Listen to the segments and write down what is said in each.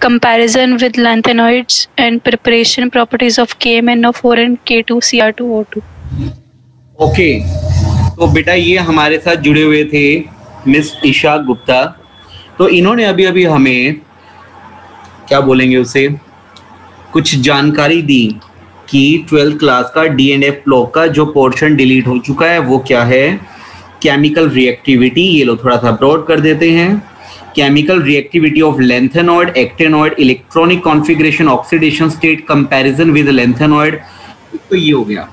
comparison with lanthanoids and preparation properties of KMnO4 and K2Cr2O2. Okay, तो बेटा ये हमारे साथ जुड़े हुए थे मिस ईशा गुप्ता। तो इन्होंने अभी अभी हमें क्या बोलेंगे उसे कुछ जानकारी दी कि 12th क्लास का DNF ब्लॉक का जो पोर्शन डिलीट हो चुका है वो क्या है, केमिकल रिएक्टिविटी। ये लोग थोड़ा सा ब्रॉड कर देते हैं। Chemical reactivity of lanthanoid, actinoid, electronic configuration, oxidation state, comparison with lanthanoid. तो ये हो गया।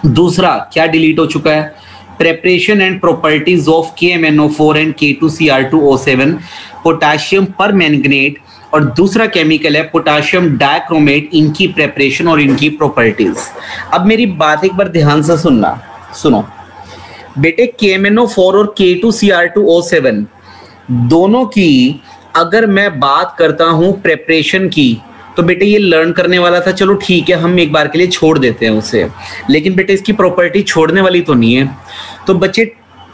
दूसरा क्या डिलीट हो चुका है, preparation and properties of KMnO4 and K2Cr2O7, potassium पर मैंगनेट, और दूसरा केमिकल है पोटाशियम डाइक्रोमेट, इनकी प्रेपरेशन और इनकी प्रॉपर्टीज। अब मेरी बात एक बार ध्यान से सुनो बेटे, KMnO4 और K2Cr2O7 दोनों की अगर मैं बात करता हूं प्रेपरेशन की, तो बेटे ये लर्न करने वाला था, चलो ठीक है हम एक बार के लिए छोड़ देते हैं उसे, लेकिन बेटे इसकी प्रॉपर्टी छोड़ने वाली तो नहीं है। तो बच्चे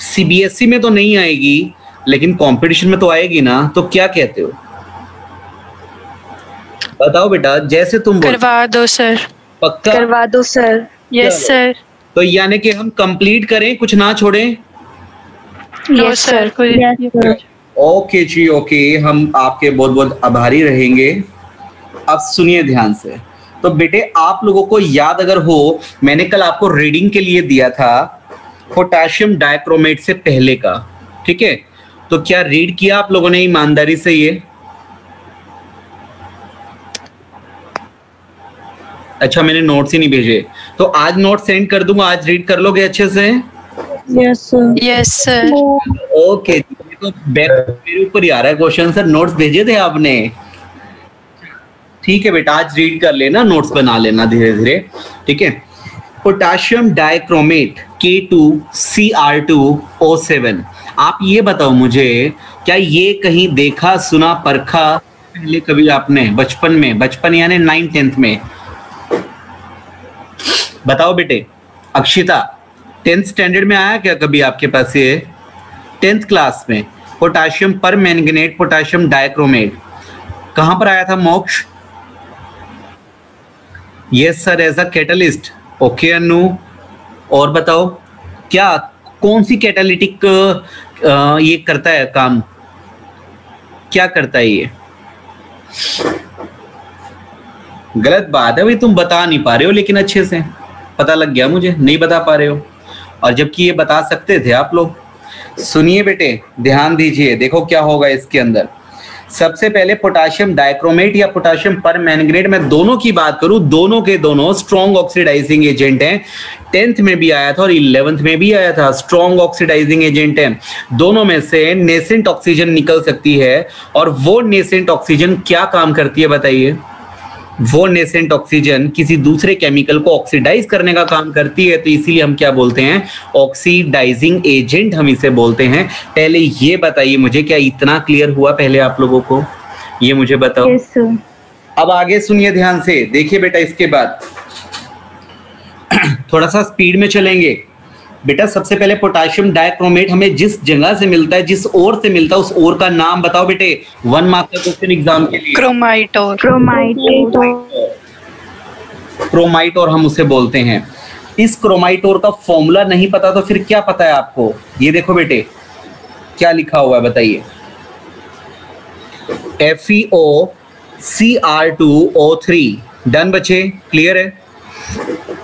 CBSE में तो नहीं आएगी लेकिन कंपटीशन में तो आएगी ना, तो क्या कहते हो बताओ बेटा, जैसे तुम करवा दो सर। पक्का करवा दो सर। Yes sir. तो यानी कि हम कंप्लीट करें, कुछ ना छोड़ें। Yes sir. ओके जी, ओके, हम आपके बहुत बहुत आभारी रहेंगे। अब सुनिए ध्यान से। तो बेटे आप लोगों को याद अगर हो, मैंने कल आपको रीडिंग के लिए दिया था पोटाशियम डाइक्रोमेट से पहले का, ठीक है? तो क्या रीड किया आप लोगों ने ईमानदारी से? ये अच्छा, मैंने नोट्स ही नहीं भेजे, तो आज नोट सेंड कर दूंगा, आज रीड कर लोगे अच्छे से? Yes sir. Yes sir. Okay, तो मेरे ऊपर ही आ रहा है क्वेश्चन, सर नोट्स भेजे थे आपने? ठीक है बेटा, आज रीड कर लेना, नोट्स बना लेना धीरे धीरे, ठीक है? पोटाशियम डाइक्रोमेट K2Cr2O7, आप ये बताओ मुझे, क्या ये कहीं देखा सुना परखा पहले कभी आपने बचपन यानी 9th-10th में? बताओ बेटे। अक्षिता 10th स्टैंडर्ड में आया क्या कभी आपके पास ये? 10th क्लास में पोटाशियम पर मैंगनेट, पोटाशियम डाइक्रोमेट कहां पर आया था मोक्ष? Yes sir, as a catalyst. Okay Anu, और बताओ क्या कौन सी कैटालिटिक ये करता है काम, क्या करता है ये? गलत बात है भाई, तुम बता नहीं पा रहे हो, लेकिन अच्छे से पता लग गया मुझे नहीं बता पा रहे हो, और जबकि ये बता सकते थे आप लोग। सुनिए बेटे, ध्यान दीजिए, देखो क्या होगा इसके अंदर। सबसे पहले पोटाशियम डाइक्रोमेट या पोटाशियम पर मैंगनेट, मैं दोनों की बात करूं, दोनों के दोनों स्ट्रॉन्ग ऑक्सीडाइजिंग एजेंट हैं। 10th में भी आया था और 11th में भी आया था, स्ट्रॉन्ग ऑक्सीडाइजिंग एजेंट हैं। दोनों में से नेसेंट ऑक्सीजन निकल सकती है, और वो नेसेंट ऑक्सीजन क्या काम करती है बताइए? वो नेसेंट ऑक्सीजन किसी दूसरे केमिकल को ऑक्सीडाइज करने का काम करती है, तो इसीलिए हम क्या बोलते हैं? ऑक्सीडाइजिंग एजेंट हम इसे बोलते हैं। पहले ये बताइए मुझे, क्या इतना क्लियर हुआ पहले आप लोगों को? ये मुझे बताओ। Yes sir. अब आगे सुनिए ध्यान से, देखिए बेटा, इसके बाद थोड़ा सा स्पीड में चलेंगे। बेटा सबसे पहले पोटाशियम डाइक्रोमेट हमें जिस जगह से मिलता है, जिस ओर से मिलता है, उस ओर का नाम बताओ बेटे, 1 मार्क का क्वेश्चन एग्जाम के लिए। क्रोमाइटोर। क्रोमाइटोर हम उसे बोलते हैं। इस क्रोमाइटोर का फॉर्मूला नहीं पता तो फिर क्या पता है आपको? ये देखो बेटे क्या लिखा हुआ है, बताइए। FeOCr2O3। डन बच्चे, क्लियर है?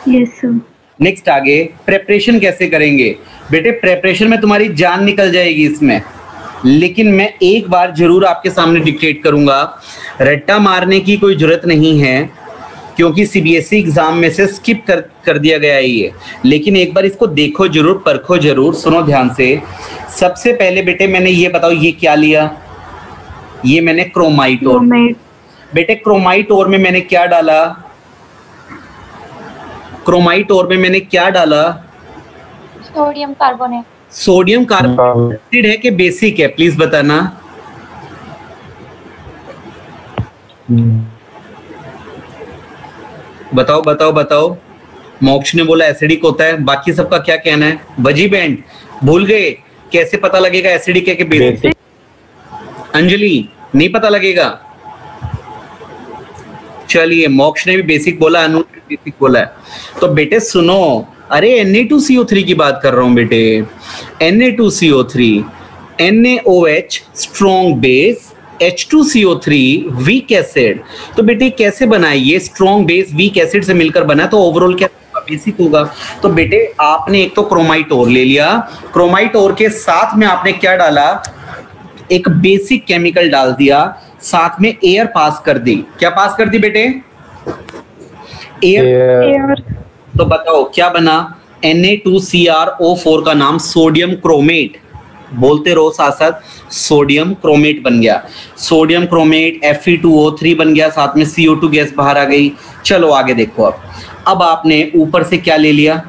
Yes sir. नेक्स्ट आगे प्रेपरेशन कैसे करेंगे? बेटे प्रेपरेशन में तुम्हारी जान निकल जाएगी इसमें, लेकिन मैं एक बार जरूर आपके सामने डिक्टेट करूंगा। रट्टा मारने की कोई जरूरत नहीं है, क्योंकि CBSE एग्जाम में से स्किप कर दिया गया है ये, लेकिन एक बार इसको देखो जरूर, परखो जरूर। सुनो ध्यान से। सबसे पहले बेटे मैंने ये बताओ, ये क्या लिया? ये मैंने क्रोमाइटोर। बेटे क्रोमाइटोर में मैंने क्या डाला? क्रोमाइटोर में मैंने क्या डाला? Sodium carbonate. सोडियम कार्बोनेट है कि बेसिक है, प्लीज बताना। बताओ बताओ बताओ। मोक्ष ने बोला एसिडिक होता है, बाकी सबका क्या कहना है? बजी बैंड भूल गए, कैसे पता लगेगा एसिडिक है कि बेसिक? अंजलि नहीं पता लगेगा? चलिए, मोक्ष ने भी बेसिक बोला, अनु ने भी बेसिक बोला है। तो बेटे सुनो, अरे Na2CO3 की बात कर रहा हूं बेटे। Na2CO3, NaOH strong base, H2CO3 weak acid. तो बेटे कैसे बना है ये? स्ट्रॉन्ग बेस वीक एसिड से मिलकर बना, तो ओवरऑल क्या बेसिक होगा। तो बेटे आपने एक तो क्रोमाइट ओर ले लिया, क्रोमाइट ओर के साथ में आपने क्या डाला? एक बेसिक केमिकल डाल दिया, साथ में एयर पास कर दी। क्या पास कर दी बेटे? एयर। तो बताओ क्या बना? Na2CrO4 का नाम सोडियम क्रोमेट, बोलते रहो साथ साथ, सोडियम क्रोमेट बन गया। सोडियम क्रोमेट Fe2O3 बन गया, साथ में CO2 गैस बाहर आ गई। चलो आगे देखो। अब आपने ऊपर से क्या ले लिया?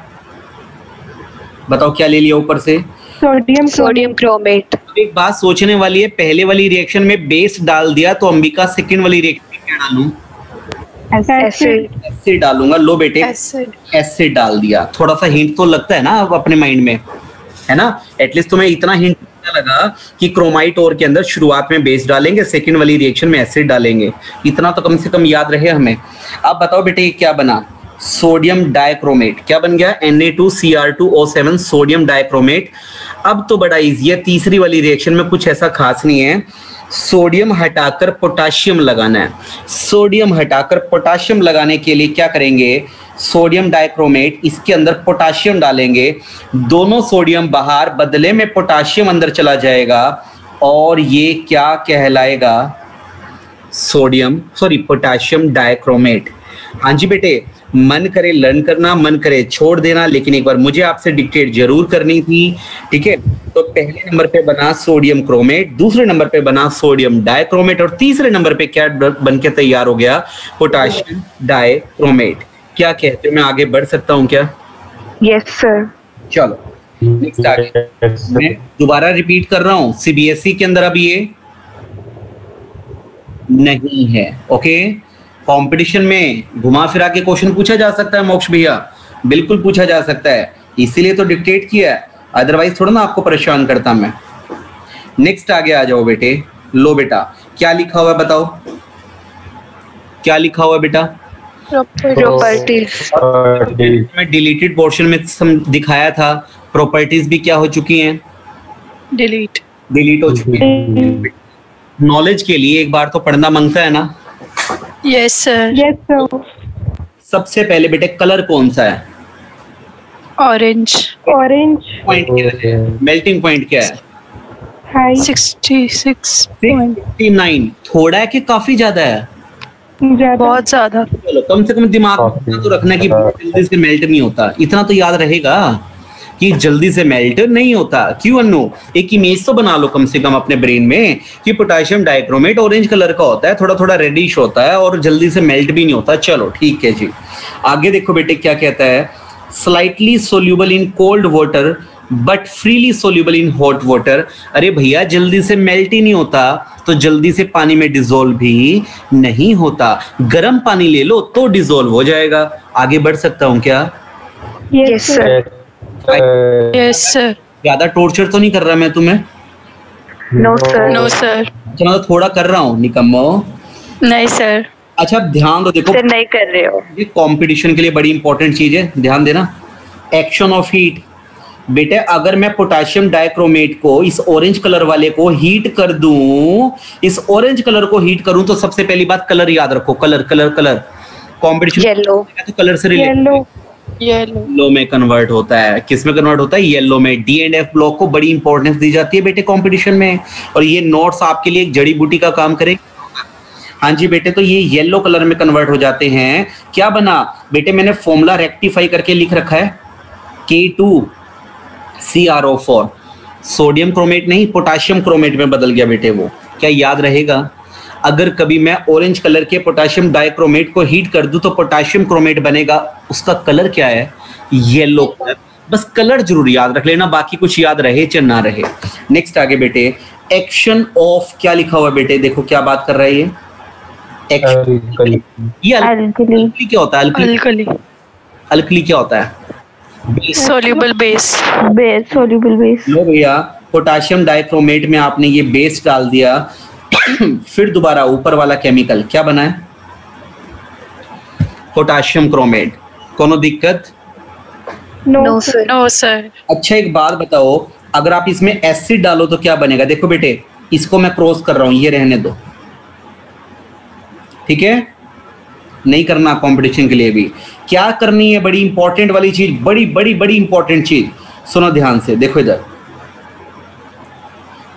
बताओ क्या ले लिया ऊपर से? Sodium chromate. एक बात सोचने वाली है, पहले वाली रिएक्शन में बेस डाल दिया, तो अंबिका सेकंड वाली रिएक्शन में क्या डालूं? एसिड डालूंगा। लो बेटे, एसिड डाल दिया। थोड़ा सा हिंट तो लगता है ना अब अपने माइंड में, है ना? एटलीस्ट तुम्हें इतना हिंट लगा कि क्रोमाइट ओर के अंदर शुरुआत में बेस डालेंगे, सेकंड वाली रिएक्शन में एसिड डालेंगे। इतना तो कम से कम याद रहे हमें। अब बताओ बेटे ये क्या बना? Sodium dichromate. क्या बन गया? Na2Cr2O7 sodium dichromate. अब तो बड़ा इजी है, तीसरी वाली रिएक्शन में कुछ ऐसा खास नहीं है। सोडियम हटाकर पोटाशियम लगाना है। सोडियम हटाकर पोटाशियम लगाने के लिए क्या करेंगे? सोडियम डाइक्रोमेट, इसके अंदर पोटाशियम डालेंगे, दोनों सोडियम बाहर, बदले में पोटाशियम अंदर चला जाएगा, और ये क्या कहलाएगा? Potassium dichromate. हाँ जी बेटे, मन करे लर्न करना, मन करे छोड़ देना, लेकिन एक बार मुझे आपसे डिक्टेट जरूर करनी थी, ठीक है? तो पहले नंबर पे बना सोडियम क्रोमेट, दूसरे नंबर पे बना सोडियम डाइक्रोमेट, और तीसरे नंबर पे क्या बन के तैयार हो गया? Potassium dichromate. क्या कहते हो, मैं आगे बढ़ सकता हूँ क्या? Yes sir. चलो नेक्स्ट आगे। मैं दोबारा रिपीट कर रहा हूँ, CBSE के अंदर अब ये नहीं है। ओके, कंपटीशन में घुमा फिरा के क्वेश्चन पूछा जा सकता है मोक्ष भैया, बिल्कुल पूछा जा सकता है, इसीलिए तो डिक्टेट किया है, अदरवाइज थोड़ा ना आपको परेशान करता मैं। नेक्स्ट आगे आ जाओ बेटे। लो बेटा, क्या लिखा हुआ है बताओ? क्या लिखा हुआ है बेटा? प्रॉपर्टीज। मैं डिलीटेड पोर्शन में दिखाया था, प्रॉपर्टीज भी क्या हो चुकी हैं? डिलीट हो चुकी है। नॉलेज के लिए एक बार तो पढ़ना मांगता है ना? Yes sir. सबसे पहले बेटे कलर कौन सा है? ऑरेंज। पॉइंट क्या है? मेल्टिंग पॉइंट क्या है? 69। थोड़ा है कि काफी ज्यादा है? बहुत ज्यादा। चलो कम से कम दिमाग में तो रखना कि जल्दी से मेल्ट नहीं होता, इतना तो याद रहेगा कि जल्दी से मेल्ट नहीं होता। क्यों अन्नू? एक इमेज तो बना लो कम से कम अपने ब्रेन में कि पोटेशियम डाइक्रोमेट ऑरेंज कलर का होता है, थोड़ा थोड़ा रेडिश होता है और जल्दी से मेल्ट भी नहीं होता। चलो ठीक है जी, आगे देखो बेटे क्या कहता है? Slightly soluble in cold water but freely soluble in hot water. अरे भैया जल्दी से मेल्ट ही नहीं होता तो जल्दी से पानी में डिसॉल्व भी नहीं होता। गर्म पानी ले लो तो डिसॉल्व हो जाएगा। आगे बढ़ सकता हूँ क्या? Yes sir. Yes sir. ज्यादा टॉर्चर तो नहीं कर रहा मैं तुम्हें? No sir. No sir. अच्छा मैं तो थोड़ा कर रहा हूँ निकम्मो। नहीं सर। अच्छा ध्यान दो, देखो सर नहीं कर रहे हो। ये कंपटीशन के लिए बड़ी इंपॉर्टेंट चीज है, ध्यान देना। Action of heat. बेटे अगर मैं पोटेशियम डाइक्रोमेट को, इस ऑरेंज कलर वाले को हीट कर दूं, इस ऑरेंज कलर को हीट करूं तो सबसे पहली बात कलर याद रखो। Colour colour colour competition yellow. तो कलर से रिलेटेड येलो में कन्वर्ट होता है। किस में कन्वर्ट होता है? येलो में। डी एंड एफ ब्लॉक को बड़ी इंपॉर्टेंस दी जाती है बेटे कंपटीशन में, और ये नोट्स आपके लिए एक जड़ी बूटी का काम करेगी। हाँ जी बेटे, तो ये येलो कलर में कन्वर्ट हो जाते हैं। क्या बना बेटे? मैंने फॉर्मूला रेक्टिफाई करके लिख रखा है, K2CrO4। सोडियम क्रोमेट नहीं, पोटेशियम क्रोमेट में बदल गया बेटे वो। क्या याद रहेगा? अगर कभी मैं ऑरेंज कलर के पोटेशियम डाइक्रोमेट को हीट कर दूं तो पोटेशियम क्रोमेट बनेगा। उसका कलर क्या है? Yellow colour. बस कलर जरूर याद रख लेना, बाकी कुछ याद रहे चाहे ना रहे। नेक्स्ट आगे बेटे, एक्शन ऑफ क्या लिखा हुआ बेटे? देखो क्या बात कर रहा है ये। ये अल्कली क्या होता है? अल्कली क्या होता है? Soluble base. Soluble base. लो भैया, पोटेशियम डाइक्रोमेट में आपने ये बेस डाल दिया फिर दोबारा ऊपर वाला केमिकल क्या बना है? Potassium chromate. कोनो दिक्कत? No, sir. No sir. अच्छा एक बात बताओ, अगर आप इसमें एसिड डालो तो क्या बनेगा? देखो बेटे, इसको मैं क्रॉस कर रहा हूं, ये रहने दो, ठीक है? नहीं करना कंपटीशन के लिए भी। क्या करनी है? बड़ी इंपॉर्टेंट वाली चीज, बड़ी बड़ी बड़ी इंपॉर्टेंट चीज, सुनो ध्यान से, देखो इधर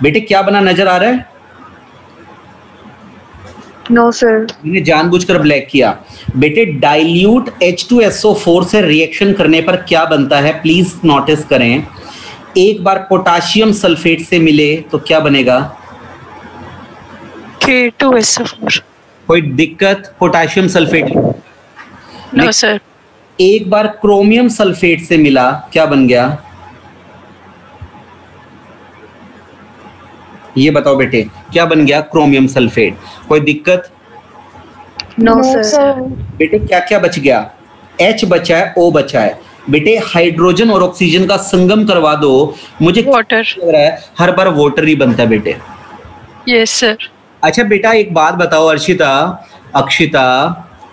बेटे, क्या बना नजर आ रहा है? No, sir. मैंने जानबूझकर ब्लैक किया। बेटे डाइल्यूट H2SO4 से रिएक्शन करने पर क्या बनता है, प्लीज नोटिस करें। एक बार पोटाशियम सल्फेट से मिले तो क्या बनेगा? K2SO4। कोई दिक्कत? Potassium sulphate. No sir. एक बार क्रोमियम सल्फेट से मिला, क्या बन गया? ये बताओ बेटे, क्या बन गया? Chromium sulphate. कोई दिक्कत? No, sir. बेटे क्या क्या बच गया? H बचा है, O बचा है। बेटे हाइड्रोजन और ऑक्सीजन का संगम करवा दो, मुझे वाटर। लग रहा है हर बार वाटर ही बनता है बेटे। Yes sir. अच्छा बेटा एक बात बताओ, अर्शिता, अक्षिता,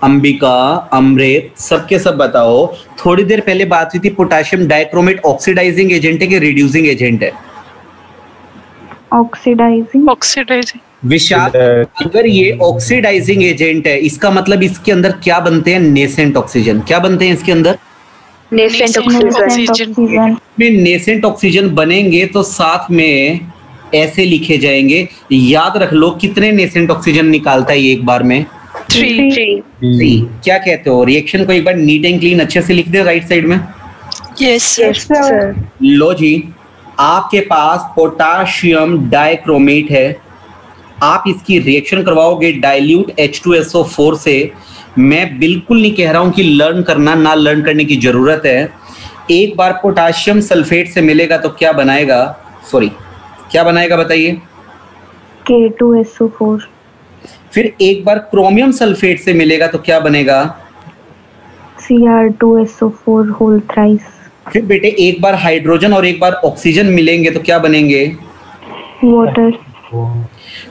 अंबिका, अमृत, सबके सब बताओ, थोड़ी देर पहले बात हुई थी, पोटाशियम डाइक्रोमेट ऑक्सीडाइजिंग एजेंट है कि रिड्यूसिंग एजेंट है? Oxidizing. ऑक्सीडाइजिंग। विशाल, अगर ये ऑक्सीडाइजिंग एजेंट है, इसका मतलब इसके अंदर क्या बनते हैं? Nascent oxygen. क्या बनते हैं इसके अंदर? Nascent oxygen. में नेसेंट ऑक्सीजन बनेंगे तो साथ में ऐसे लिखे जाएंगे, याद रख लो कितने नेसेंट ऑक्सीजन निकालता है ये एक बार में? 3। 3। क्या कहते हो? रिएक्शन को एक बार नीट एंड क्लीन अच्छे से लिख दे राइट साइड में। Yes Yes, sir. लो जी, आपके पास पोटाशियम डाइक्रोमेट है, आप इसकी रिएक्शन करवाओगे डाइल्यूट H2SO4 से। मैं बिल्कुल नहीं कह रहा हूं कि लर्न करना, ना लर्न करने की जरूरत है। एक बार पोटाशियम सल्फेट से मिलेगा तो क्या बनाएगा? सॉरी, क्या बनाएगा बताइए? K2SO4. फिर एक बार क्रोमियम सल्फेट से मिलेगा तो क्या बनेगा? Cr2SO4 whole thrice. फिर बेटे एक बार हाइड्रोजन और एक बार ऑक्सीजन मिलेंगे तो क्या बनेंगे? Water.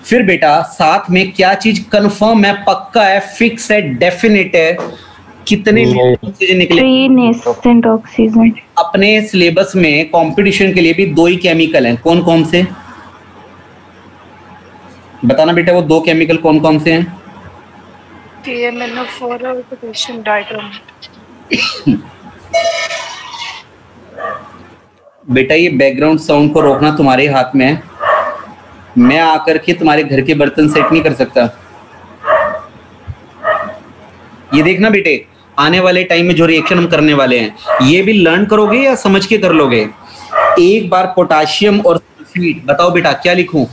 फिर बेटा साथ में क्या चीज कंफर्म है, पक्का है, फिक्स है, डेफिनेट है? कितने ऑक्सीजन निकले? 3 nascent oxygen. अपने सिलेबस में कंपटीशन के लिए भी 2 ही केमिकल हैं, कौन कौन से? बताना बेटा, वो 2 केमिकल कौन कौन से हैं? KMNO4 और पोटेशियम डाइक्रोमेट। बेटा ये बैकग्राउंड साउंड को रोकना तुम्हारे हाथ में है, मैं आकर के तुम्हारे घर के बर्तन सेट नहीं कर सकता। ये देखना बेटे, आने वाले टाइम में जो रिएक्शन हम करने वाले हैं ये भी लर्न करोगे या समझ के कर लोगे? एक बार पोटाशियम और सल्फेट, बताओ बेटा क्या लिखूं?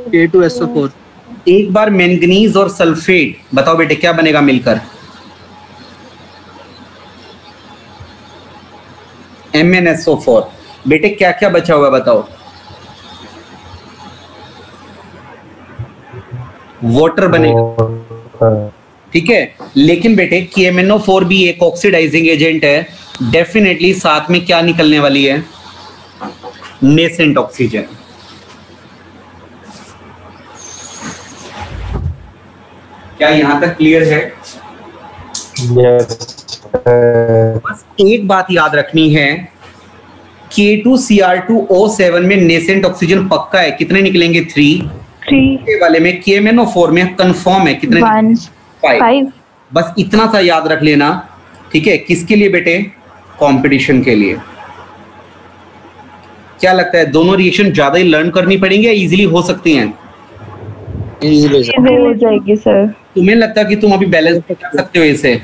K2SO4। एक बार मैंगनीज और सल्फेट, बताओ बेटे क्या बनेगा मिलकर? MnSO4। बेटे क्या क्या बचा हुआ बताओ? वाटर बनेगा, ठीक है। लेकिन बेटे KMnO4 भी एक ऑक्सीडाइजिंग एजेंट है, डेफिनेटली साथ में क्या निकलने वाली है? Nascent oxygen. क्या यहां तक क्लियर है? बस एक बात याद रखनी है, K2Cr2O7 में नेसेंट ऑक्सीजन पक्का है, कितने निकलेंगे? 3। 3. वाले में KMnO4 में कंफर्म है, कितने? 1. 5. बस इतना सा याद रख लेना, ठीक है। किसके लिए बेटे? कंपटीशन के लिए। क्या लगता है दोनों रिएक्शन ज्यादा ही लर्न करनी पड़ेंगी या इजीली हो सकती हैं? हो जाएगी सर। तुम्हें लगता है कि तुम अभी बैलेंस कर सकते हो इसे?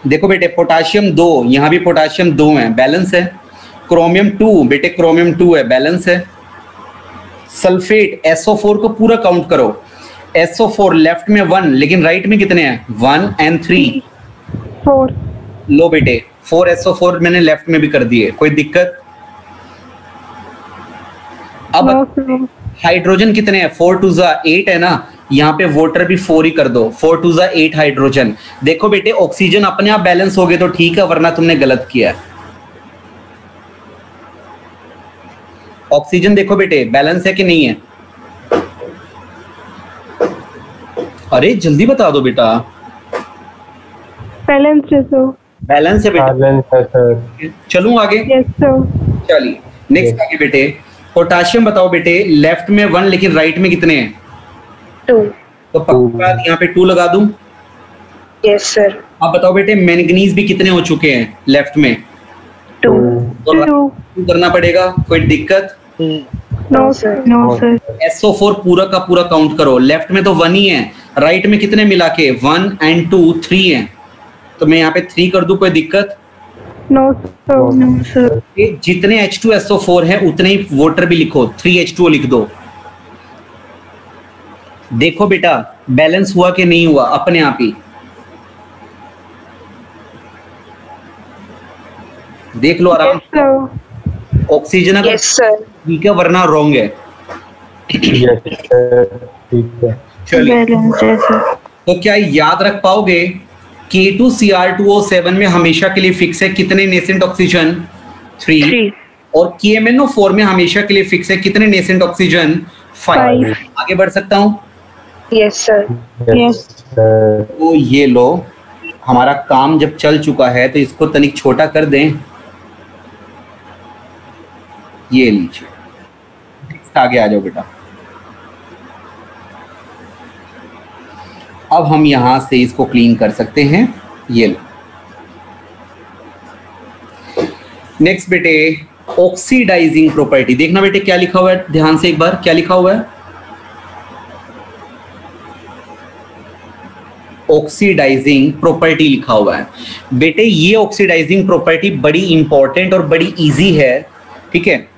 देखो बेटे पोटाशियम 2, यहाँ भी पोटाशियम 2 है, बैलेंस है। क्रोमियम 2, बेटे क्रोमियम 2 है, बैलेंस है। सल्फेट SO4 को पूरा काउंट करो, SO4 लेफ्ट में 1, लेकिन राइट में कितने हैं? 1 और 3। 4. लो बेटे 4 SO4 मैंने लेफ्ट में भी कर दिए, कोई दिक्कत? अब हाइड्रोजन कितने हैं? 4 2 8 है ना, यहाँ पे वाटर भी 4 ही कर दो, 4 2 8 हाइड्रोजन। देखो बेटे ऑक्सीजन अपने आप बैलेंस हो गए तो ठीक है, वरना तुमने गलत किया है। ऑक्सीजन देखो बेटे बैलेंस है कि नहीं है? अरे जल्दी बता दो बेटा। बैलेंस है सर। बैलेंस है बेटा। बैलेंस है सर। चलूं आगे? Yes sir. चलिए नेक्स्ट आगे बेटे। पोटाशियम बताओ बेटे, लेफ्ट में 1 लेकिन राइट में कितने हैं? 2। तो पक्की बात यहाँ पे 2 लगा दूं? Yes sir. अब बताओ बेटे, मैंगनीज भी कितने हो चुके हैं लेफ्ट में? 2। तो करना पड़ेगा, कोई दिक्कत? No sir. No sir. SO4 पूरा का पूरा काउंट करो। लेफ्ट में तो 1 ही है, राइट में कितने मिला के? 1 and 2 3 हैं, तो मैं यहाँ पे 3 कर दूं, कोई दिक्कत? No sir. No sir. जितने H2SO4 है उतने ही वाटर भी लिखो, 3H2O लिख दो। देखो बेटा बैलेंस हुआ कि नहीं हुआ अपने आप ही, देख लो आराम। ऑक्सीजन अगर ठीक है वरना रॉन्ग है। ठीक है। चलिए तो क्या याद रख पाओगे? K2Cr2O7 में हमेशा के लिए फिक्स है कितने नेसेंट ऑक्सीजन? 3। और KMNO4 में हमेशा के लिए फिक्स है कितने नेसेंट ऑक्सीजन? 5। आगे बढ़ सकता हूँ? Yes sir. यस। तो ये लो, हमारा काम जब चल चुका है तो इसको तनिक छोटा कर दें। ये लीजिए, आगे आ जाओ बेटा। अब हम यहां से इसको क्लीन कर सकते हैं। ये लो। नेक्स्ट बेटे, ऑक्सीडाइजिंग प्रॉपर्टी। देखना बेटे क्या लिखा हुआ है, ध्यान से एक बार, क्या लिखा हुआ है? ऑक्सीडाइजिंग प्रॉपर्टी लिखा हुआ है बेटे। ये ऑक्सीडाइजिंग प्रॉपर्टी बड़ी इंपॉर्टेंट और बड़ी इजी है, ठीक है।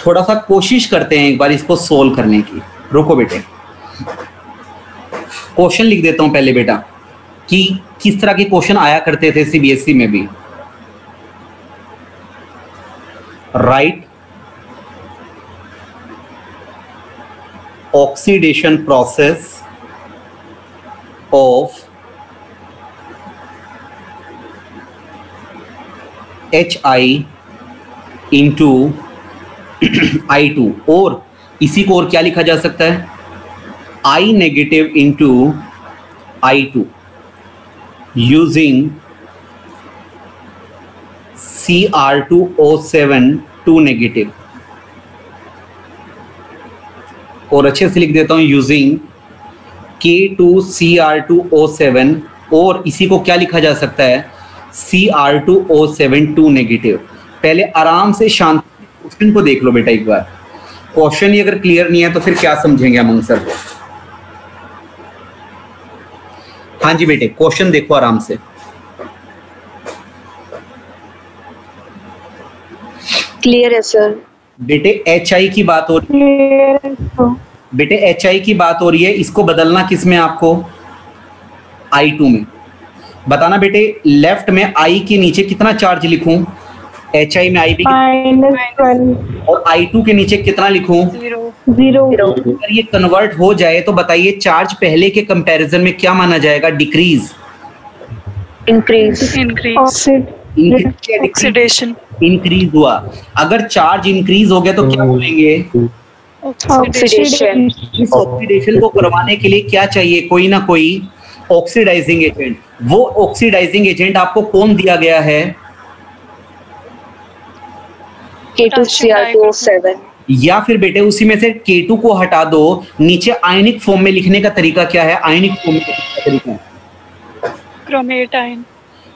थोड़ा सा कोशिश करते हैं एक बार इसको सोल्व करने की। रुको बेटे, क्वेश्चन लिख देता हूं पहले बेटा कि किस तरह के क्वेश्चन आया करते थे सीबीएसई में भी। Right oxidation process of HI into I2, और इसी को और क्या लिखा जा सकता है? I negative into I2 using Cr2O7 2 negative, और अच्छे से लिख देता हूं यूजिंग K2Cr2O7, और इसी को क्या लिखा जा सकता है? Cr2O7 2 negative. पहले आराम से शांति क्वेश्चन को देख लो बेटा एक बार। क्वेश्चन ही अगर क्लियर नहीं है तो फिर क्या समझेंगे हम आंसर को? हाँ जी बेटे, क्वेश्चन देखो आराम से। क्लियर है सर। बेटे HI की बात हो रही है, बेटे HI की बात हो रही है, इसको बदलना किस में आपको? I2 में। बताना बेटे लेफ्ट में I के नीचे कितना चार्ज लिखूं? HI में I भी -1, और I2 के नीचे कितना लिखूं? 0। अगर ये कन्वर्ट हो जाए तो बताइए चार्ज पहले के कंपैरिजन में क्या माना जाएगा? डिक्रीज, इंक्रीज, ऑक्सीडेशन, इंक्रीज हुआ। अगर चार्ज इंक्रीज हो गया तो क्या बोलेंगे? ऑक्सीडेशन। इस ऑक्सीडेशन को करवाने के लिए क्या चाहिए? कोई ना कोई ऑक्सीडाइजिंग एजेंट। वो ऑक्सीडाइजिंग एजेंट आपको कौन दिया गया है? K2Cr2O7। या फिर बेटे उसी में से K2 को हटा दो, नीचे आयनिक फॉर्म में लिखने का तरीका क्या है? आयनिक फॉर्म में लिखने का तरीका है क्रोमेट आयन।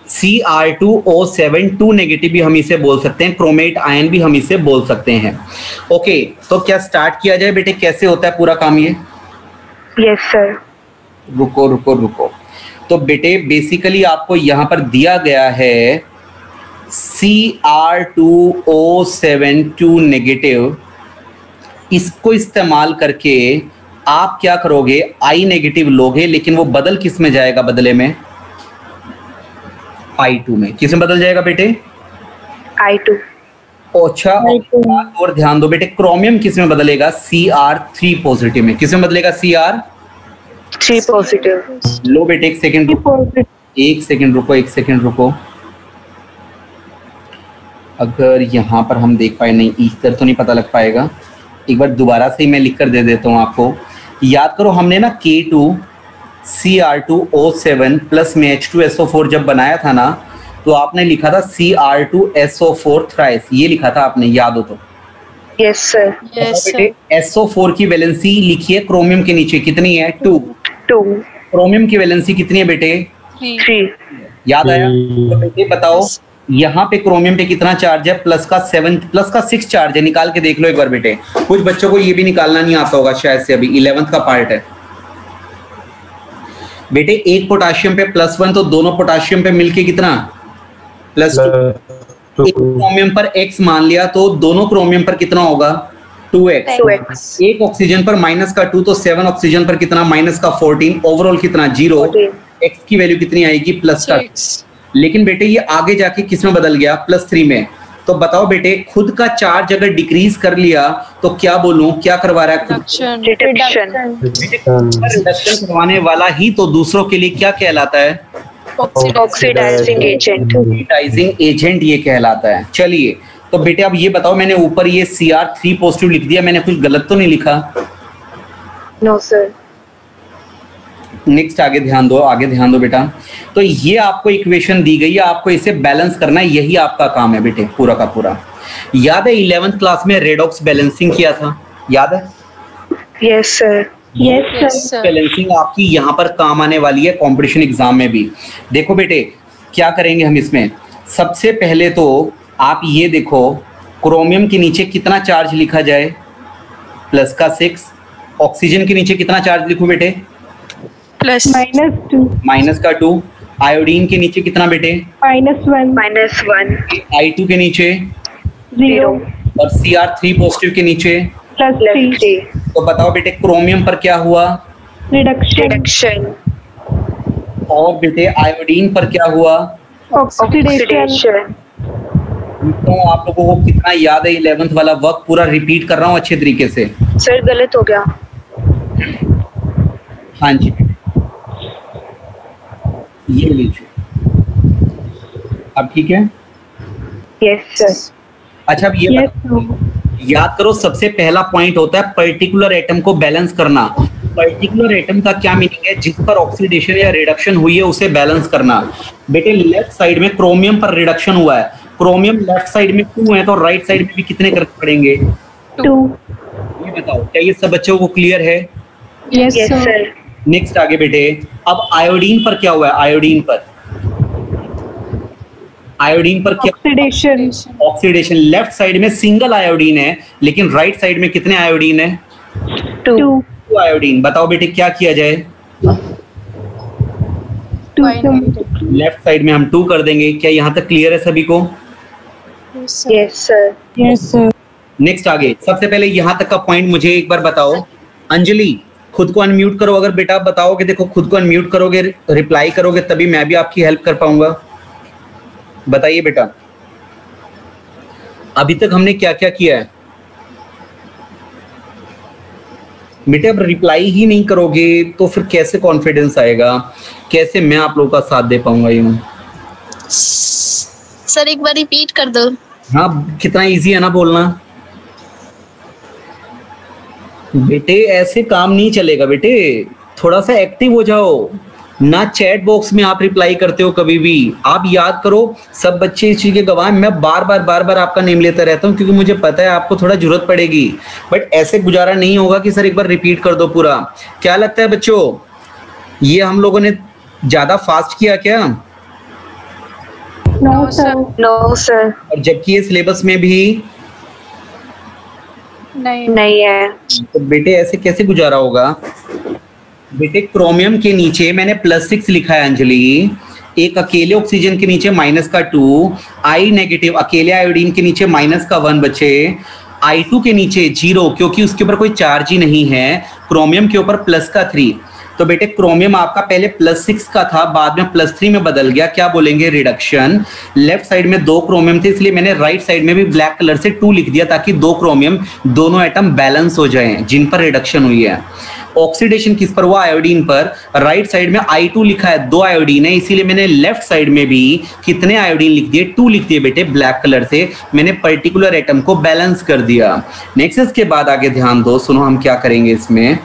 Cr2O7 2 नेगेटिव भी हम इसे बोल सकते हैं, क्रोमेट आयन भी हम इसे बोल सकते हैं। ओके, तो क्या स्टार्ट किया जाए बेटे? कैसे होता है पूरा काम ये? Yes sir. रुको रुको रुको। तो बेटे बेसिकली आपको यहां पर दिया गया है Cr2O7 2 नेगेटिव। इसको इस्तेमाल करके आप क्या करोगे? I नेगेटिव लोगे, लेकिन वो बदल किस में जाएगा? बदले में I2 में। किस में बदल जाएगा बेटे? I2। अच्छा, और ध्यान दो बेटे, क्रोमियम किस में बदलेगा? Cr3 पॉजिटिव में। किस में बदलेगा? Cr3 positive. लो बेटे एक सेकंड रुको, एक सेकंड रुको। अगर यहाँ पर हम देख पाए, नहीं इधर तो नहीं पता लग पाएगा, एक बार दोबारा से ही मैं लिख कर दे देता हूँ आपको। याद करो हमने ना K2 Cr2O7 प्लस में H2SO4 जब बनाया था ना, तो आपने लिखा था Cr2SO4 थ्राइस, ये लिखा था आपने, याद हो तो? Yes, sir. Yes, sir. बेटे SO4 की वैलेंसी लिखिए क्रोमियम के नीचे, कितनी है? 2। 2, क्रोमियम की वैलेंसी कितनी है बेटे? 3. 3. याद आया? तो बेटे बताओ यहाँ पे क्रोमियम पे कितना चार्ज है? प्लस का 6 चार्ज है, निकाल के देख लो एक बार बेटे। कुछ बच्चों को ये भी निकालना नहीं आता होगा शायद से, अभी 11th का पार्ट है बेटे। एक पोटाशियम पे +1, तो दोनों पोटाशियम पे मिलके कितना? +2। एक क्रोमियम पर x मान लिया, तो दोनों क्रोमियम पर कितना होगा? 2x। 2x. एक ऑक्सीजन पर -2, तो 7 ऑक्सीजन पर कितना? -14। ओवरऑल कितना? 0। 14. x की वैल्यू कितनी आएगी? +2। 6. लेकिन बेटे ये आगे जाके किस में बदल गया? +3 में। तो बताओ बेटे, खुद का चार्ज अगर डिक्रीज कर लिया तो क्या बोलूं, क्या करवा रहा है खुद? Reduction. Reduction. रिडक्शन करवाने वाला ही तो दूसरों के लिए क्या कहलाता है? Oxidizing agent. ऑक्सीडाइजिंग एजेंट ये कहलाता है। चलिए, तो बेटे अब ये बताओ, मैंने ऊपर ये Cr3 पॉजिटिव लिख दिया, मैंने कुछ गलत तो नहीं लिखा? No, sir. नेक्स्ट आगे ध्यान दो बेटा। तो ये आपको इक्वेशन दी गई है, आपको इसे बैलेंस करना है, यही आपका काम है बेटे पूरा का पूरा। याद है 11th क्लास में रेडॉक्स बैलेंसिंग किया था, याद है? Yes, sir. Yes, sir. Balancing आपकी यहाँ पर काम आने वाली है कंपटीशन एग्जाम में भी। देखो बेटे क्या करेंगे हम इसमें, सबसे पहले तो आप ये देखो, क्रोमियम के नीचे कितना चार्ज लिखा जाए? +6। ऑक्सीजन के नीचे कितना चार्ज लिखूं बेटे? Plus. -2। आयोडीन के नीचे कितना बेटे? -1. I2 के नीचे 0. और Cr3 पॉजिटिव के नीचे। +3. तो बताओ बेटे क्रोमियम पर क्या हुआ? Reduction. और बेटे आयोडीन पर क्या हुआ? Oxidation. तो आप लोगों को कितना याद है? 11th वाला वर्क पूरा रिपीट कर रहा हूँ अच्छे तरीके से। सर गलत हो गया। हाँ जी, ये लीजिए, अब ठीक है? Yes, sir. अच्छा अब ये याद करो, सबसे पहला पॉइंट होता है पर्टिकुलर एटम को बैलेंस करना। पर्टिकुलर एटम का क्या मीनिंग है? जिस पर ऑक्सीडेशन या रिडक्शन हुई है उसे बैलेंस करना। बेटे लेफ्ट साइड में क्रोमियम पर रिडक्शन हुआ है, क्रोमियम लेफ्ट साइड में 2 है, तो राइट साइड में भी कितने करने पड़ेंगे? 2. ये बताओ, क्या ये सब बच्चों को क्लियर है? Yes, sir. नेक्स्ट आगे बेटे, अब आयोडीन पर क्या हुआ है? आयोडीन पर क्या? ऑक्सीडेशन। लेफ्ट साइड में सिंगल आयोडीन है, लेकिन राइट साइड में कितने आयोडीन है? 2. आयोडीन। बताओ बेटे क्या किया जाए? लेफ्ट साइड में हम 2 कर देंगे। क्या यहाँ तक क्लियर है सभी को? Yes, sir. नेक्स्ट आगे, सबसे पहले यहाँ तक का पॉइंट मुझे एक बार बताओ। अंजलि खुद को अनम्यूट करो, अगर बेटा आप बताओगे, देखो खुद को अनम्यूट करोगे, रिप्लाई करोगे, तभी मैं भी आपकी हेल्प कर पाऊंगा। बताइए बेटा, अभी तक हमने क्या क्या किया है? बेटे अब रिप्लाई ही नहीं करोगे तो फिर कैसे कॉन्फिडेंस आएगा, कैसे मैं आप लोगों का साथ दे पाऊंगा? यूं सर एक बार रिपीट कर दो। हाँ, कितना इजी है ना बोलना। बेटे ऐसे काम नहीं चलेगा बेटे, थोड़ा सा एक्टिव हो जाओ ना। चैट बॉक्स में आप रिप्लाई करते हो कभी भी, आप याद करो, सब बच्चे इस चीज के गवाह हैं। मैं बार बार आपका नेम लेता रहता हूँ क्योंकि मुझे पता है आपको थोड़ा जरूरत पड़ेगी, बट ऐसे गुजारा नहीं होगा कि सर एक बार रिपीट कर दो पूरा। क्या लगता है बच्चों, ये हम लोगों ने ज्यादा फास्ट किया क्या? No, sir. और जबकि ये सिलेबस में भी नहीं है। तो बेटे ऐसे कैसे गुजारा होगा? बेटे क्रोमियम के नीचे मैंने +6 लिखा है अंजलि, एक अकेले ऑक्सीजन के नीचे -2, I नेगेटिव अकेले आयोडीन के नीचे -1 बचे, I2 के नीचे 0 क्योंकि उसके ऊपर कोई चार्ज ही नहीं है, क्रोमियम के ऊपर +3। तो बेटे क्रोमियम आपका पहले +6 का था, बाद में +3 में बदल गया, क्या बोलेंगे? रिडक्शन। लेफ्ट साइड में 2 क्रोमियम थे, इसलिए मैंने राइट साइड में भी ब्लैक कलर से 2 लिख दिया ताकि 2 क्रोमियम दोनों एटम बैलेंस हो जाएं जिन पर रिडक्शन हुई है। ऑक्सीडेशन किस पर हुआ? आयोडीन पर। राइट साइड में I2 लिखा है, 2 आयोडीन है, इसीलिए मैंने लेफ्ट साइड में भी कितने आयोडीन लिख दिए? 2 लिख दिए बेटे ब्लैक कलर से, मैंने पर्टिकुलर एटम को बैलेंस कर दिया। नेक्स्ट इसके बाद आगे ध्यान दो, सुनो हम क्या करेंगे इसमें।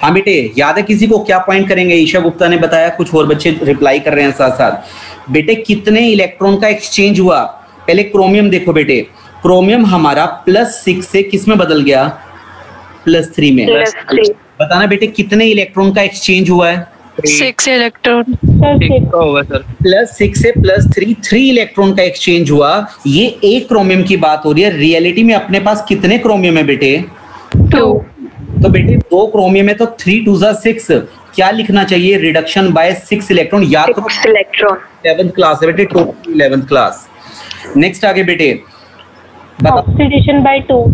हाँ बेटे, याद है किसी को? क्या पॉइंट करेंगे? ईशा गुप्ता ने बताया, कुछ और बच्चे रिप्लाई कर रहे हैं साथ साथ। बेटे कितने इलेक्ट्रॉन का एक्सचेंज हुआ? पहले क्रोमियम देखो बेटे, क्रोमियम हमारा +6 से किस में बदल गया? +3 में। बताना बेटे कितने इलेक्ट्रॉन का एक्सचेंज हुआ है? 6 इलेक्ट्रॉन। होगा सर। +6 से +3, 3 इलेक्ट्रॉन का एक्सचेंज हुआ। ये एक क्रोमियम की बात हो रही है। रियलिटी में अपने पास कितने क्रोमियम है बेटे? 2। तो बेटे 2 क्रोमियम है तो 3 2 जा 6। क्या लिखना चाहिए? Reduction by 6 electron. याद करो 6 इलेक्ट्रॉन। 11th क्लास है बेटे, टोटल 11th क्लास। नेक्स्ट आगे बेटे ऑक्सीडेशन बाय 2।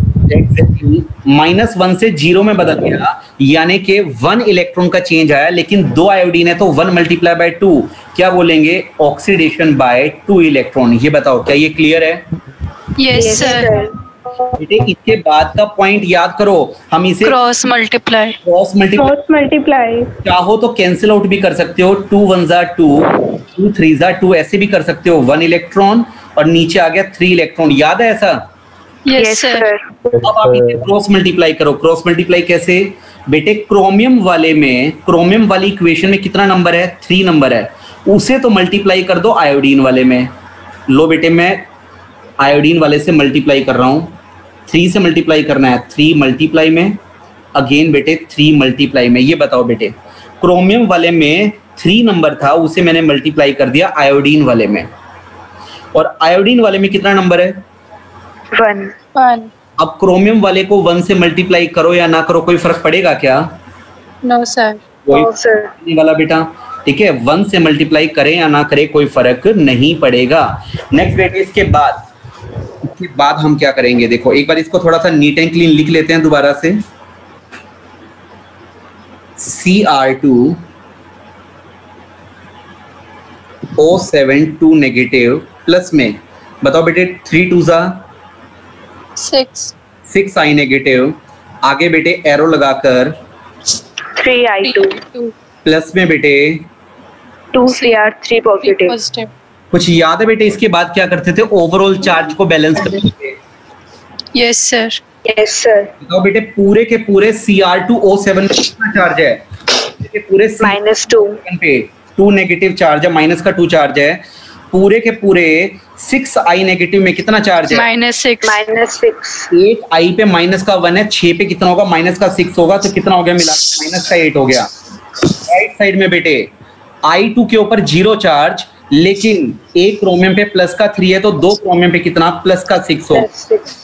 -1 से 0 में बदल गया, यानी कि 1 इलेक्ट्रॉन का चेंज आया, लेकिन 2 आयोडीन है तो 1 × 2 क्या बोलेंगे? Oxidation by 2 electron. ये बताओ क्या ये क्लियर है? Yes sir. बेटे इसके बाद का पॉइंट याद करो, हम इसे क्रॉस मल्टीप्लाई। क्रॉस मल्टीप्लाई चाहो तो कैंसिल आउट भी कर सकते हो। 2 1 जा 2, 2 3 जा 2, ऐसे भी कर सकते हो। 1 इलेक्ट्रॉन और नीचे आ गया 3 इलेक्ट्रॉन। याद है ऐसा? Yes sir. अब आप इसे क्रॉस मल्टीप्लाई करो। क्रॉस मल्टीप्लाई कैसे? बेटे क्रोमियम वाले में, क्रोमियम वाली इक्वेशन में कितना नंबर है? 3 नंबर है। उसे तो मल्टीप्लाई कर दो आयोडीन वाले में। लो बेटे मैं आयोडीन वाले से मल्टीप्लाई कर रहा हूं। 3 से मल्टीप्लाई करना है, 3 मल्टीप्लाई में, अगेन बेटे 3 मल्टीप्लाई में। ये बताओ बेटे क्रोमियम वाले में 3 नंबर था, उसे मैंने मल्टीप्लाई कर दिया आयोडीन वाले में। और आयोडीन वाले में कितना नंबर है? 1। अब क्रोमियम वाले को 1 से मल्टीप्लाई करो या ना करो, कोई फर्क पड़ेगा क्या? No sir. कोई नहीं वाला बेटा, ठीक है। 1 से मल्टीप्लाई करें या ना करें कोई फर्क नहीं पड़ेगा। नेक्स्ट बेटे इसके बाद हम क्या करेंगे? देखो एक बार इसको थोड़ा सा नीट एंड क्लीन लिख लेते हैं दोबारा से। Cr2O7 2 नेगेटिव प्लस में, बताओ बेटे 3 2 जा 6 I नेगेटिव। आगे बेटे एरो लगाकर 3I2 प्लस में बेटे 2Cr3 पॉजिटिव। कुछ याद है बेटे इसके बाद क्या करते थे? ओवरऑल चार्ज को बैलेंस करते थे। Yes sir. Yes sir. बताओ बेटे पूरे के पूरे Cr2O7 में कितना चार्ज है? पूरे -2 पे 2 नेगेटिव चार्ज है, माइनस का 2 चार्ज है। पूरे के पूरे 6I नेगेटिव में कितना चार्ज है? -6। 8I पे माइनस का 1 है, 6 पे कितना होगा? माइनस का 6 होगा, तो कितना हो गया मिला? माइनस का 8 हो गया। राइट साइड में बेटे I2 के ऊपर 0 चार्ज, लेकिन एक क्रोमियम पे प्लस का 3 है, तो 2 क्रोमियम पे कितना? प्लस का 6 हो,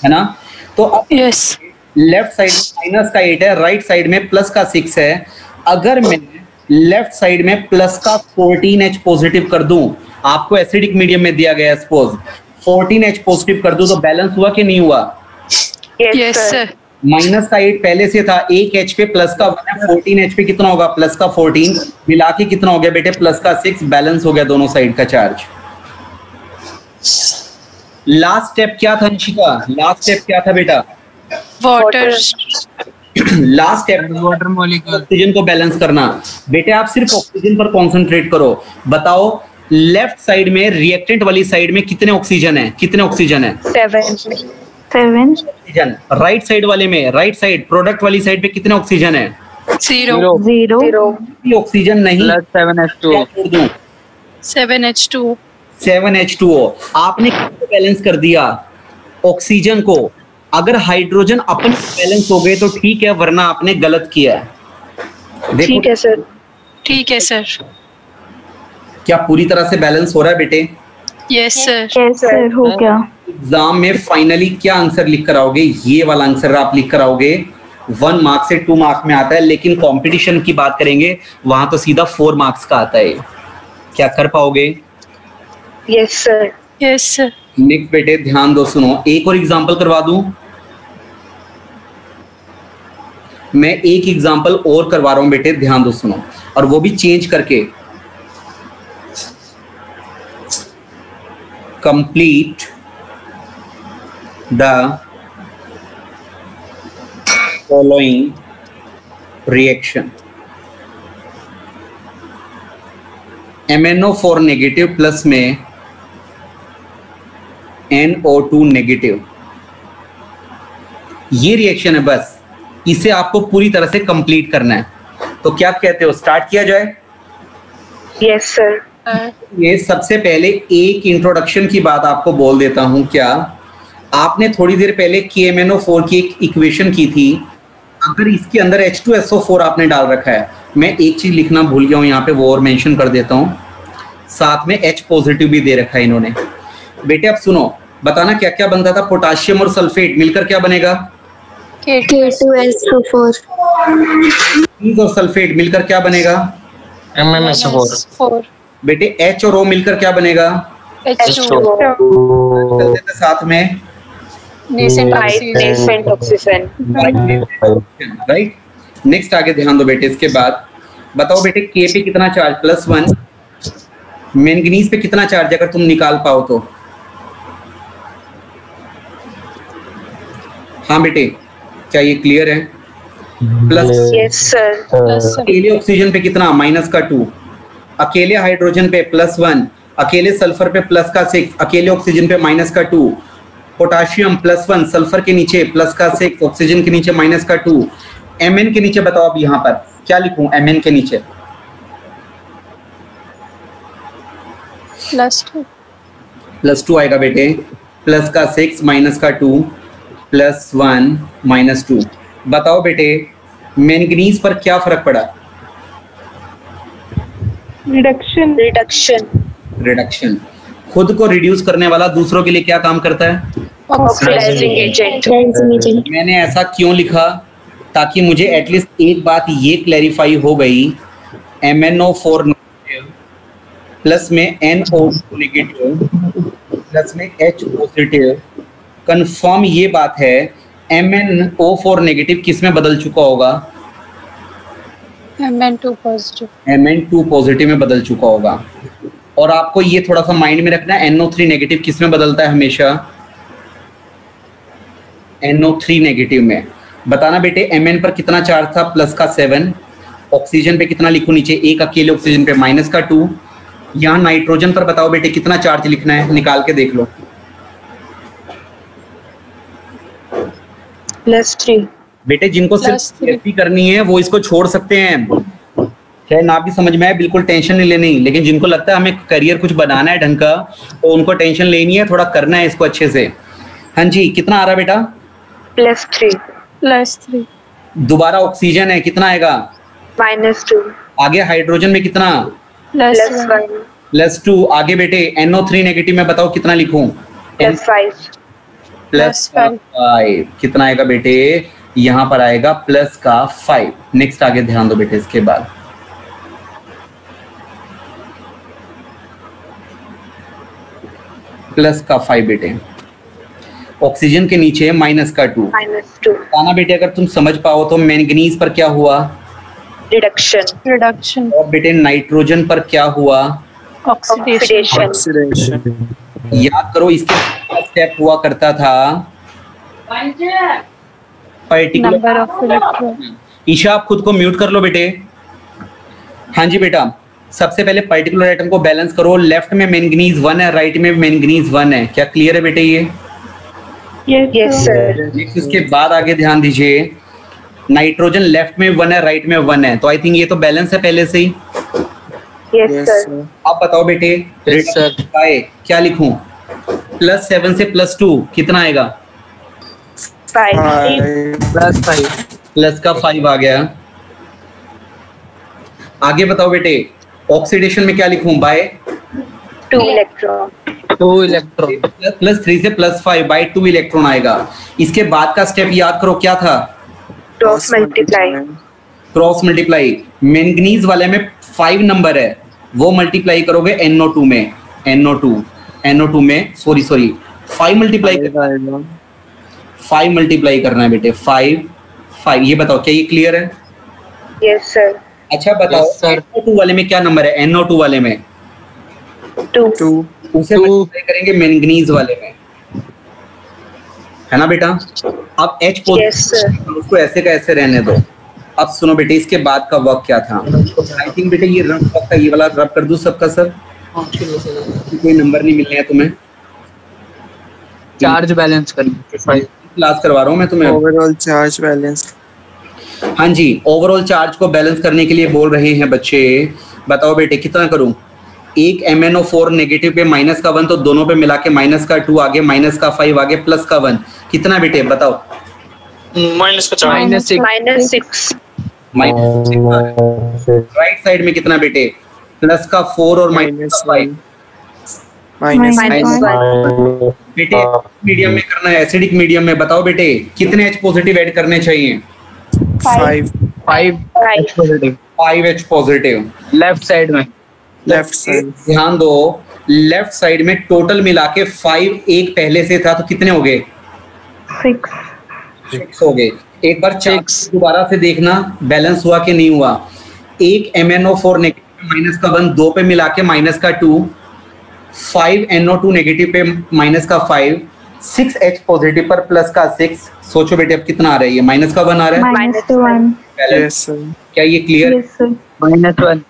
है ना? तो अब यस। लेफ्ट साइड में माइनस का 8 है, राइट साइड में प्लस का 6 है। अगर मैं लेफ्ट साइड में प्लस का 14H पॉजिटिव कर दूं, आपको एसिडिक मीडियम में दिया गया है, सपोज 14H पॉजिटिव कर दूं, तो बैलेंस हुआ कि नहीं हुआ? Yes sir. माइनस का 8 पहले से था, 1H पे प्लस का 1 है, 14H पे कितना होगा? प्लस का 14, मिला के कितना हो गया बेटे? प्लस का 6, बैलेंस हो गया दोनों साइड का चार्ज। लास्ट स्टेप क्या था अंशिका? लास्ट स्टेप क्या था बेटा? Water. Last step water molecule, oxygen को बैलेंस करना। बेटे आप सिर्फ ऑक्सीजन पर कॉन्सेंट्रेट करो। बताओ लेफ्ट साइड में, रिएक्टेंट वाली साइड में कितने ऑक्सीजन है? कितने ऑक्सीजन है? 7 ऑक्सीजन। राइट साइड वाले में, राइट साइड प्रोडक्ट वाली साइड पे कितने ऑक्सीजन है? 0। ऑक्सीजन नहीं, +7H2O। 7H2O। 7H2O। आपने किसको बैलेंस कर दिया? ऑक्सीजन को। अगर हाइड्रोजन अपन बैलेंस हो गए तो ठीक है, वरना आपने गलत किया है। देखो ठीक है सर। ठीक है सर। क्या पूरी तरह से बैलेंस हो रहा है बेटे? Yes sir. यस सर, हो गया। एग्जाम में फाइनली क्या आंसर लिख कर आओगे? ये वाला आंसर आप लिख कर आओगे। 1 मार्क्स से 2 मार्क्स में आता है, लेकिन कंपटीशन की बात करेंगे वहां तो सीधा 4 मार्क्स का आता है। क्या कर पाओगे? Yes sir. Yes sir. Next बेटे ध्यान दो, सुनो। एक और एग्जांपल करवा दूं, मैं एक एग्जांपल और करवा रहा हूं बेटे, ध्यान दो सुनो, और वो भी चेंज करके। Complete the following reaction. MnO4 negative plus में NO2 नेगेटिव। ये रिएक्शन है, बस इसे आपको पूरी तरह से कंप्लीट करना है। तो क्या कहते हो, स्टार्ट किया जाए? Yes, sir. ये सबसे पहले एक इंट्रोडक्शन की बात आपको बोल देता हूं। क्या आपने थोड़ी देर पहले KMnO4 की एक इक्वेशन की थी? अगर इसके अंदर H2SO4 आपने डाल रखा है, मैं एक चीज लिखना भूल गया हूं यहाँ पे, वो और मेंशन कर देता हूं, साथ में H पॉजिटिव भी दे रखा है इन्होंने। बेटे अब सुनो, बताना क्या क्या बनता था। पोटाशियम और सल्फेट मिलकर क्या बनेगा? K2SO4 और सल्फेट मिलकर क्या बनेगा? MnSO4 बेटे H और O मिलकर क्या बनेगा? H2O. साथ में Nascent oxygen. राइट। नेक्स्ट आगे ध्यान दो बेटे। इसके बाद बताओ बेटे, K पे कितना चार्ज? +1। मैंगनीज पे कितना चार्ज अगर तुम निकाल पाओ तो? हाँ बेटे, क्या ये क्लियर है? Plus Yes, sir. अकेले ऑक्सीजन पे कितना? -2। अकेले हाइड्रोजन पे +1। अकेले सल्फर पे +6। अकेले ऑक्सीजन पे -2। पोटाशियम +1, सल्फर के नीचे +6, ऑक्सीजन के नीचे -2। Mn के नीचे बताओ अब यहाँ पर क्या लिखूं? Mn के नीचे +2 आएगा बेटे। +6 -2 +1 -2। बताओ बेटे, मैंगनीज पर क्या फर्क पड़ा? रिडक्शन। खुद को रिड्यूस करने वाला दूसरों के लिए क्या काम करता है? Oxidizing agent. मैंने ऐसा क्यों लिखा? ताकि मुझे एटलीस्ट एक बात ये क्लैरिफाई हो गई, MnO4 प्लस में NO2 नेगेटिव प्लस में H पॉजिटिव, कंफर्म ये बात है MnO4 नेगेटिव किस में बदल चुका होगा? Mn2 पॉजिटिव में बदल चुका होगा। और आपको ये थोड़ा सा माइंड में रखना है, NO3 नेगेटिव किस में बदलता है हमेशा? NO3 नेगेटिव में। बताना बेटे, Mn पर कितना चार्ज था? +7। ऑक्सीजन पे कितना लिखूं नीचे? 1 अकेले ऑक्सीजन पे -2। यहाँ नाइट्रोजन पर बताओ बेटे कितना चार्ज लिखना है, निकाल के देख लो। +3. बेटे जिनको सिर्फ एफपी करनी है वो इसको छोड़ सकते हैं, चाहे ना भी समझ में आए, बिल्कुल टेंशन नहीं लेनी। लेकिन जिनको लगता है हमें करियर कुछ बनाना है ढंग का, तो उनको टेंशन लेनी है, थोड़ा करना है इसको अच्छे से। हाँ जी, कितना आ रहा बेटा? +3. दोबारा ऑक्सीजन है, कितना आएगा? -2. आगे हाइड्रोजन में कितना? +1. +2। आगे बेटे NO3 नेगेटिव में बताओ कितना लिखूं? +5. +5। कितना आएगा बेटे? यहाँ पर आएगा +5। नेक्स्ट आगे ध्यान दो बेटे। इसके बाद +5 बेटे। ऑक्सीजन के नीचे -2। आना बेटे, अगर तुम समझ पाओ तो मैंगनीज पर क्या हुआ? रिडक्शन. और बेटे नाइट्रोजन पर क्या हुआ? ऑक्सीडेशन. याद करो, इसके स्टेप हुआ करता था पर्टिकुलर। ईशा आप खुद को म्यूट कर लो बेटे। हाँ जी बेटा, सबसे पहले पर्टिकुलर आइटम को बैलेंस करो। लेफ्ट में मैंगनीज 1 है, राइट में मैंगनीज 1 है। क्या क्लियर है बेटे ये? Yes, sir. नेक्स्ट इसके बाद आगे ध्यान दीजिए, नाइट्रोजन लेफ्ट में 1 है, राइट में 1 है, तो आई थिंक ये तो बैलेंस है पहले से ही। Yes, sir. अब बताओ बेटे, क्या लिखूं? +7 से +2 कितना आएगा? 5. +5 आ गया। आगे बताओ बेटे, ऑक्सीडेशन में क्या लिखूं? Bye 2 electron. +3 से +5 बाय 2 इलेक्ट्रॉन आएगा। इसके बाद का स्टेप याद करो, क्या था? Cross multiply. मैंगनीज वाले में 5 नंबर है, वो मल्टीप्लाई करोगे NO2 में। NO2 में सॉरी 5 मल्टीप्लाई करना है बेटे। 5। ये बताओ क्या ये क्लियर है? Yes, sir. अच्छा बताओ, NO2 वाले में क्या नंबर है? NO2 वाले में 2. उसे मल्टीप्लाई करेंगे मैंगनीज वाले में, है ना बेटा? अब H उसको ऐसे का ऐसे रहने दो। अब सुनो बेटे, इसके बाद का वर्क क्या था? आई थिंक बेटे ये रफ वर्क का, ये वाला रब कर दूं सबका सब, कोई नंबर नहीं मिलने हैं तुम्हें। चार्ज बैलेंस करना, क्लास करवा रहा हूँ मैं तुम्हें। Overall charge balance. हाँ जी, ओवरऑल चार्ज को बैलेंस करने के लिए बोल रहे हैं बच्चे। बताओ बेटे कितना करूं? एक MnO4 नेगेटिव पे माइनस का 1, तो दोनों पे मिला के माइनस का 2 आगे, माइनस का 5 आगे, प्लस का 1, कितना बेटे बताओ? माइनस का 4 -6 राइट साइड में कितना बेटे? प्लस का 4 और माइनस का 5। -1 बेटे मीडियम में करना है, एसिडिक मीडियम में। बताओ बेटे कितने H पॉजिटिव ऐड करने चाहिए? 5 positive 5 H positive left side में। लेफ्ट साइड ध्यान दो, लेफ्ट साइड में टोटल मिला के 5 एक पहले से था, तो कितने हो गए? 6 हो गए। एक बार 6 दोबारा से देखना बैलेंस हुआ कि नहीं हुआ। एक MnO4 नेगेटिव माइनस का 1, 2 पे मिला के माइनस का 2, 5 NO2 नेगेटिव पे माइनस का 5, 6 H पॉजिटिव पर प्लस का 6। सोचो बेटे अब कितना आ रहा है? ये माइनस का 1 आ रहा है। -1 यस सर क्या ये क्लियर? -1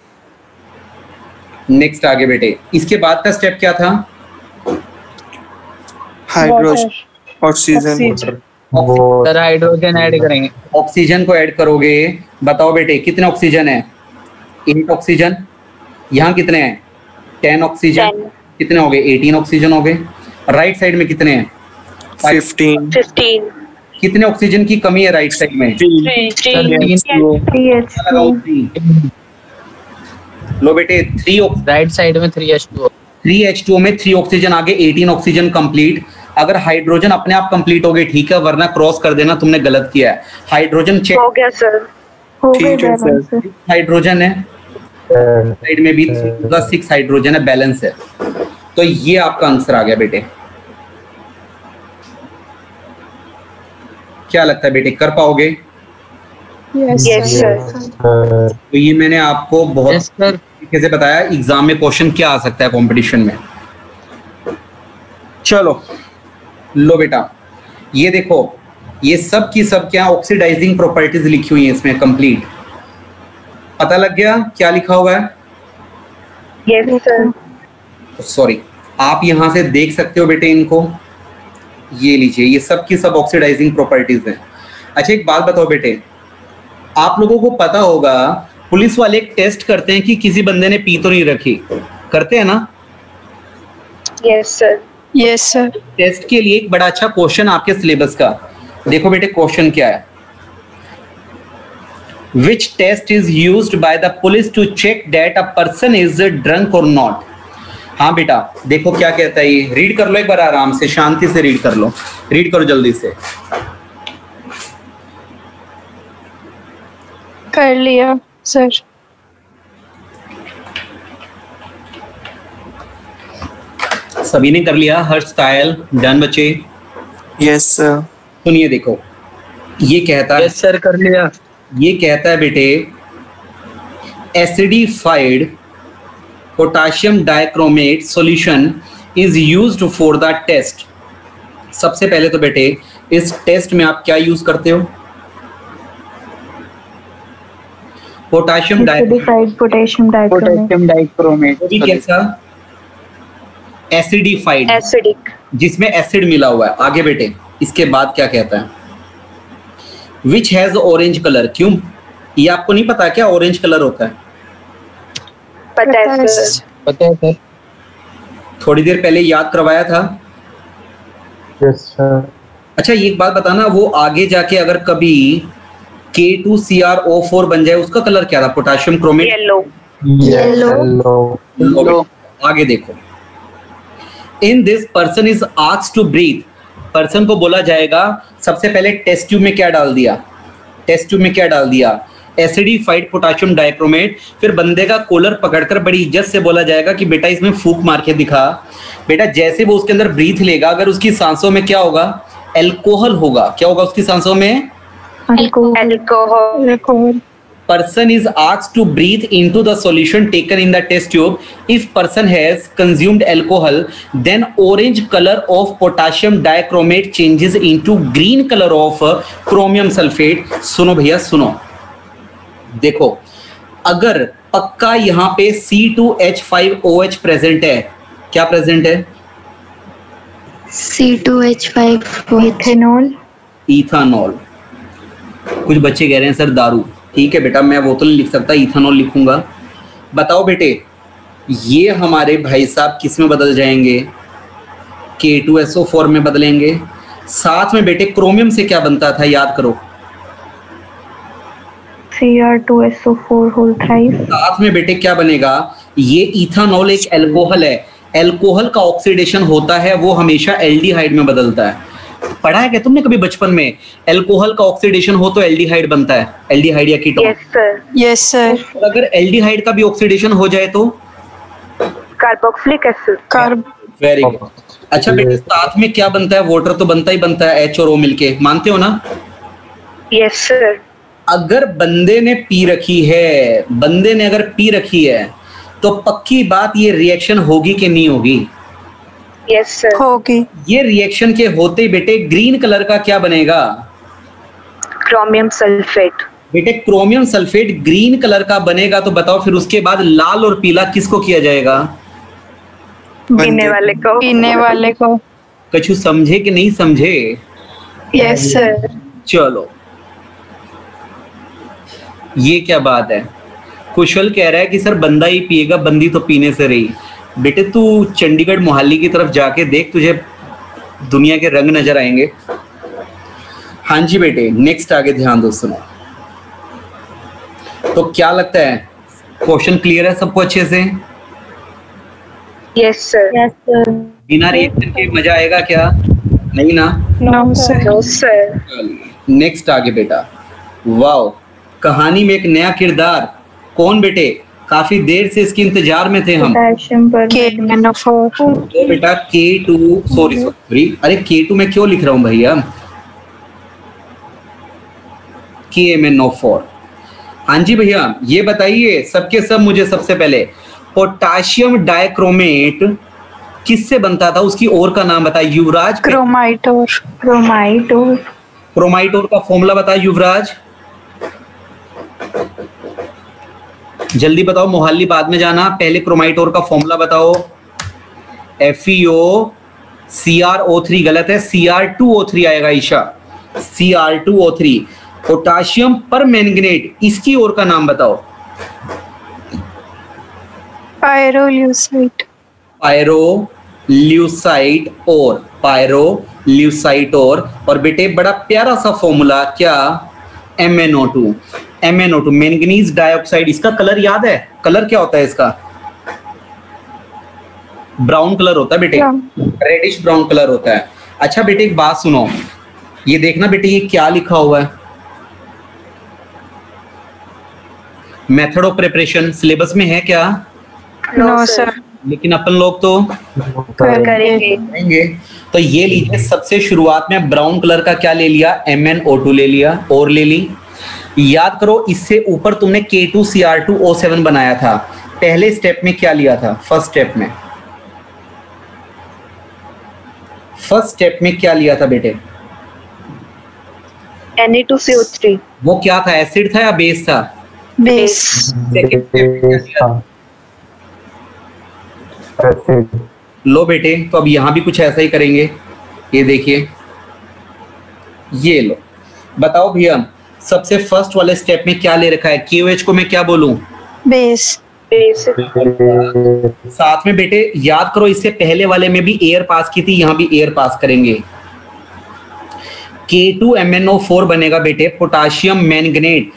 नेक्स्ट आगे बेटे, इसके बाद का स्टेप क्या था? Hydrogen oxygen sir hydrogen add करेंगे। ऑक्सीजन को ऐड करोगे। बताओ बेटे कितने ऑक्सीजन है? 8 ऑक्सीजन। यहाँ कितने हैं? 10 ऑक्सीजन। 10 कितने हो गए? 18 ऑक्सीजन हो गए। राइट साइड में कितने हैं? 15 कितने ऑक्सीजन की कमी है राइट साइड में? 3 लगाओ 3। लो बेटे 3 राइट साइड में 3H2O 3H2O में 3 ऑक्सीजन आगे, 18 ऑक्सीजन कंप्लीट। अगर हाइड्रोजन अपने आप कंप्लीट हो गए ठीक है, वरना क्रॉस कर देना, तुमने गलत किया है। हाइड्रोजन चेक हो गया सर। ठीक है सर हाइड्रोजन है, साइड में भी 6 हाइड्रोजन है, बैलेंस है। तो ये आपका आंसर आ गया बेटे। क्या लगता है बेटे कर पाओगे? Yes sir. तो ये मैंने आपको बहुत यस सर। तरीके से बताया एग्जाम में क्वेश्चन क्या आ सकता है कंपटीशन में। चलो लो बेटा, ये देखो, ये सब की सब क्या ऑक्सीडाइजिंग प्रॉपर्टीज लिखी हुई है इसमें कंप्लीट। पता लग गया क्या लिखा हुआ है? Yes sir. सॉरी, आप यहां से देख सकते हो बेटे इनको। ये लीजिए, ये सब की सब ऑक्सीडाइजिंग प्रॉपर्टीज हैं। अच्छा एक बात बताओ बेटे, आप लोगों को पता होगा पुलिस वाले एक टेस्ट करते हैं कि किसी बंदे ने पी तो नहीं रखी, करते हैं ना? Yes sir. Yes, sir. Test के लिए एक बड़ा अच्छा क्वेश्चन आपके सिलेबस का देखो बेटे, क्वेश्चन क्या है? Which test is used by the police to check that a person is drunk or not? हाँ बेटा देखो क्या कहता है ये, रीड कर लो एक बार आराम से, शांति से रीड कर लो, रीड करो जल्दी से। कर लिया सर। सभी ने कर लिया? हर्ष, तायल, डन बच्चे? यस सर सुनिए देखो, ये कहता है, यस सर कर लिया। ये कहता है बेटे acidified potassium dichromate solution is used for the test. सबसे पहले तो बेटे इस टेस्ट में आप क्या यूज करते हो? पोटाशियम डाइक्रोमेट भी कैसा? एसिडिफाइड, एसिडिक, जिसमें एसिड मिला हुआ है। आगे बेटे इसके बाद क्या कहता है? Which has orange colour. क्यों, ये आपको नहीं पता क्या ऑरेंज कलर होता है? पता है सर। पता है सर। थोड़ी देर पहले याद करवाया था। Yes sir. अच्छा एक बात बताना, वो आगे जाके अगर कभी K2CrO4 बन जाए उसका कलर क्या था? Potassium chromate, yellow. आगे देखो, in this person is asked to breathe. Person को बोला जाएगा, सबसे पहले टेस्ट ट्यूब में क्या डाल दिया? टेस्ट ट्यूब में क्या डाल दिया? Acidified potassium dichromate. फिर बंदे का कॉलर पकड़कर बड़ी इज्जत से बोला जाएगा कि बेटा इसमें फूंक मार के दिखा। बेटा जैसे वो उसके अंदर ब्रीथ लेगा, अगर उसकी सांसों में क्या होगा? एल्कोहल होगा। क्या होगा उसकी सांसों में? Alcohol. Person is asked to breathe into the solution taken in the test tube. If person has consumed alcohol, then orange color of potassium dichromate changes into green color of chromium sulfate. सुनो भैया सुनो, देखो अगर पक्का यहाँ पे C2H5OH present है, क्या प्रेजेंट है? C2H5 ethanol. इथानॉल। कुछ बच्चे कह रहे हैं सर दारू। ठीक है बेटा, मैं वो तो नहीं लिख सकता, इथेनॉल लिखूंगा। बताओ बेटे, ये हमारे भाई साहब किस में बदल जाएंगे? K2SO4 में बदलेंगे। साथ में बेटे क्रोमियम से क्या बनता था, याद करो। Cr2SO4 whole thrice. साथ में बेटे क्या बनेगा? ये इथेनॉल एक अल्कोहल है, अल्कोहल का ऑक्सीडेशन होता है वो हमेशा एल्डिहाइड में बदलता है। पढ़ा है क्या तुमने कभी बचपन में? अल्कोहल का ऑक्सीडेशन हो तो एल्डिहाइड बनता है, एल्डिहाइड या ketone. Yes sir. Yes sir. और अगर एल्डिहाइड का भी ऑक्सीडेशन हो जाए तो कार्बोक्सिलिक एसिड। Very good. अच्छा बेटे, साथ में क्या बनता है? वाटर तो बनता ही बनता है, H और O मिलके, मानते हो ना? Yes sir. अगर बंदे ने पी रखी है, बंदे ने अगर पी रखी है तो पक्की बात ये रिएक्शन होगी कि नहीं होगी? Yes sir. होगी। ये रिएक्शन के होते ही बेटे ग्रीन कलर का क्या बनेगा? Chromium sulphate. बेटे क्रोमियम सल्फेट ग्रीन कलर का बनेगा, तो बताओ फिर उसके बाद लाल और पीला किसको किया जाएगा? पीने वाले को। पीने वाले को। कछु समझे कि नहीं समझे? Yes sir. चलो, ये क्या बात है? कुशल कह रहा है कि सर बंदा ही पिएगा, बंदी तो पीने से रही। बेटे तू चंडीगढ़ मोहाली की तरफ जाके देख, तुझे दुनिया के रंग नजर आएंगे। हाँ जी बेटे, नेक्स्ट आगे ध्यान दो, सुनो। तो क्या लगता है, क्वेश्चन क्लियर है सबको अच्छे से? Yes sir. Yes sir. बिना रिएक्शन के मजा आएगा क्या? नहीं ना? No sir. No sir. Next आगे बेटा। वाओ, कहानी में एक नया किरदार। कौन बेटे? काफी देर से इसके इंतजार में थे हम। KMnO4। तो बेटा K2, सॉरी, अरे K2 में क्यों लिख रहा हूं भैया? KMnO4। हाँ जी भैया, ये बताइए सबके सब मुझे सबसे पहले, पोटाशियम डाइक्रोमेट किससे बनता था? उसकी और का नाम बताइए युवराज। क्रोमाइटोर। क्रोमाइटोर। क्रोमाइटोर का फॉर्मूला बताइए युवराज, जल्दी बताओ। मोहाली बाद में जाना, पहले क्रोमाइटोर का फॉर्मूला बताओ। FeO CrO3 गलत है, Cr2O3 आएगा ईशा, Cr2O3। पोटाशियम पर मैंगनेट, इसकी और का नाम बताओ। पायरोल्यूसाइट। पायरोल्यूसाइट और पायरोल्यूसाइट और बेटे बड़ा प्यारा सा फॉर्मूला, क्या? MnO2। MnO2 manganese dioxide. इसका कलर याद है? कलर क्या होता है इसका? ब्राउन कलर होता है बेटे, रेडिश ब्राउन कलर होता है। अच्छा बेटे एक बात सुनो, ये देखना बेटे, ये क्या लिखा हुआ है? मेथड ऑफ प्रिपरेशन सिलेबस में है क्या? No sir. लेकिन अपन लोग तो करेंगे। तो ये लीजिए, सबसे शुरुआत में ब्राउन कलर का क्या ले लिया? MnO2 ले लिया और ले ली। याद करो, इससे ऊपर तुमने K2Cr2O7 बनाया था। पहले स्टेप में क्या लिया था? फर्स्ट स्टेप में क्या लिया था बेटे? Na2CO3। वो क्या था, एसिड था या बेस था? बेस। लो बेटे, तो अब यहां भी कुछ ऐसा ही करेंगे। ये देखिए, ये लो। बताओ भैया, सबसे फर्स्ट वाले स्टेप में क्या ले रखा है? KOH को मैं क्या बोलूं? बेस। साथ में बेटे याद करो, इससे पहले वाले में भी एयर पास की थी, यहां भी एयर पास करेंगे। K2MnO4 बनेगा बेटे पोटाशियम मैंगनेट।